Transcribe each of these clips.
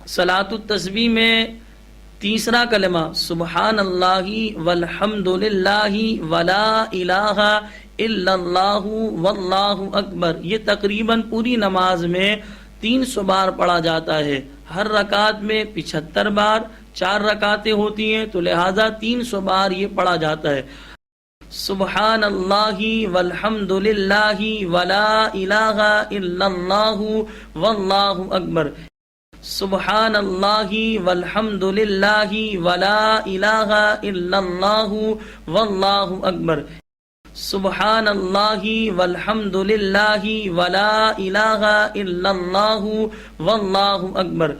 صلاۃ التسبیح میں تیسرا کلمہ سبحان اللہ والحمد للہ ولا الہ الا اللہ واللہ اکبر، یہ تقریباً پوری نماز میں 300 بار پڑھا جاتا ہے۔ ہر رکعت میں 75 بار، 4 رکعتیں ہوتی ہیں تو لہذا 300 بار یہ پڑھا جاتا ہے۔ سبحان اللہ والحمد للہ ولا الہ الا اللہ واللہ اکبر، سبحان اللہ والحمد للہ ولا الہ الا اللہ واللہ اکبر، سبحان اللہ والحمد للہ ولا الہ الا اللہ واللہ اکبر،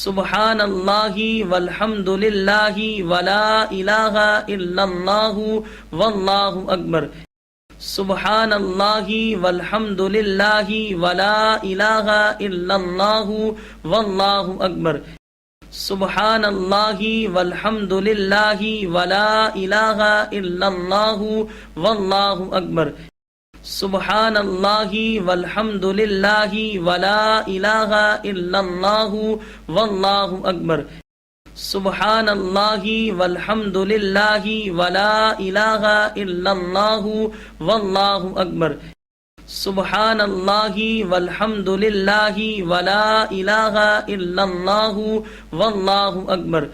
سبحان اللہ والحمد للہ ولا الہ الا اللہ واللہ اکبر، سبحان اللہ والحمد للہ ولا الہ الا اللہ واللہ اکبر، سبحان اللہ والحمد للہ ولا الہ الا اللہ واللہ اکبر، سبحان اللہ والحمد للہ ولا الہ الا اللہ واللہ اکبر، سبحان اللہ والحمد للہ ولا الہ الا اللہ واللہ اکبر، سبحان اللہ والحمد للہ ولا الہ الا اللہ واللہ اکبر، سبحان اللہ والحمد للہ ولا الہ الا اللہ واللہ اکبر،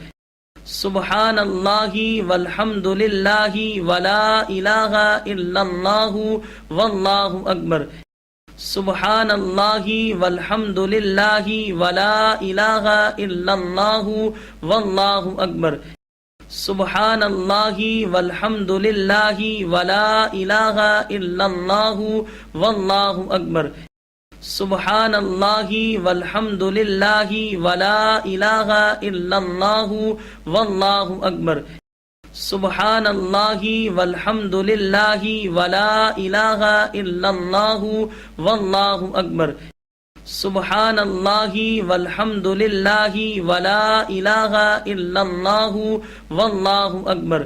سبحان اللہ والحمد للہ ولا الہ الا اللہ واللہ اکبر، سبحان اللہ والحمد للہ ولا الہ الا اللہ واللہ اکبر، سبحان اللہ والحمد للہ ولا الہ الا اللہ واللہ اکبر، سبحان اللہ والحمد للہ ولا الہ الا اللہ واللہ اکبر، سبحان اللہ والحمد للہ ولا الہ الا اللہ واللہ اکبر، سبحان اللہ والحمد للہ ولا الہ الا اللہ واللہ اکبر،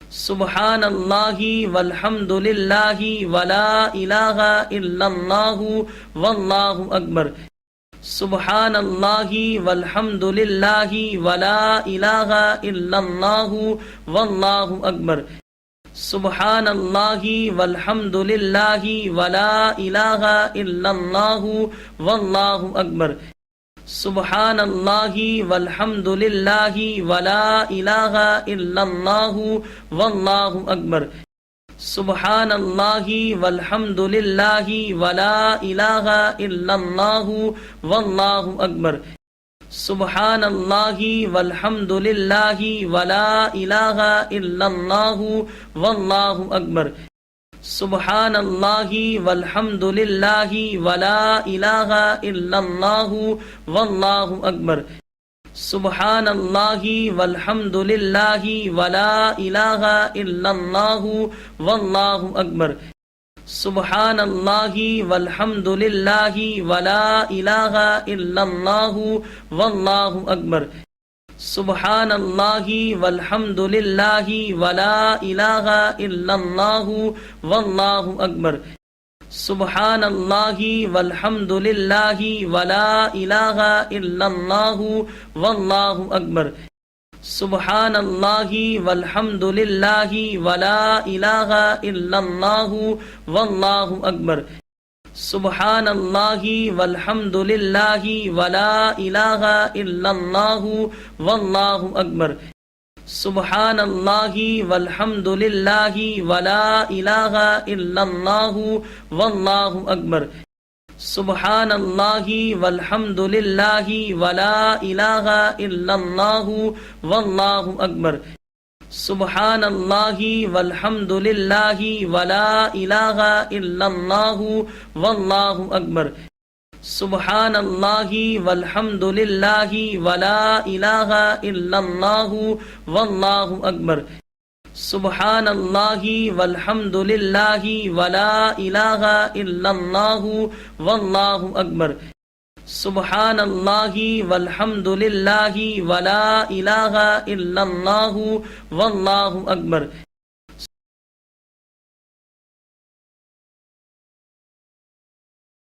سبحان اللہ والحمد للہ ولا الہ الا اللہ واللہ اکبر، سبحان اللہ والحمد للہ ولا الہ الا اللہ واللہ اکبر، سبحان اللہ والحمد للہ ولا الہ الا اللہ واللہ اکبر، سبحان اللہ والحمد للہ ولا الہ الا اللہ واللہ اکبر، سبحان اللہ والحمد للہ ولا الہ الا اللہ واللہ اکبر، سبحان اللہ والحمد للہ ولا الہ الا اللہ واللہ اکبر، سبحان اللہ والحمد للہ ولا الہ الا اللہ واللہ اکبر، سبحان اللہ والحمد للہ ولا الہ الا اللہ واللہ اکبر، سبحان اللہ والحمد للہ ولا الہ الا اللہ واللہ اکبر، سبحان اللہ والحمد للہ ولا الہ الا اللہ واللہ اکبر، سبحان اللہ والحمد للہ ولا الہ الا اللہ واللہ اکبر، سبحان اللہ والحمد للہ ولا الہ الا اللہ واللہ اکبر، سبحان اللہ والحمد للہ ولا الہ الا اللہ واللہ اکبر، سبحان اللہ والحمد للہ ولا الہ الا اللہ واللہ اکبر، سبحان اللہ والحمد للہ ولا الہ الا اللہ واللہ اکبر، سبحان اللہ والحمد للہ ولا الہ الا اللہ واللہ اکبر، سبحان اللہ والحمد للہ ولا الہ الا اللہ واللہ اکبر، سبحان اللہ والحمد للہ ولا الہ الا اللہ واللہ اکبر۔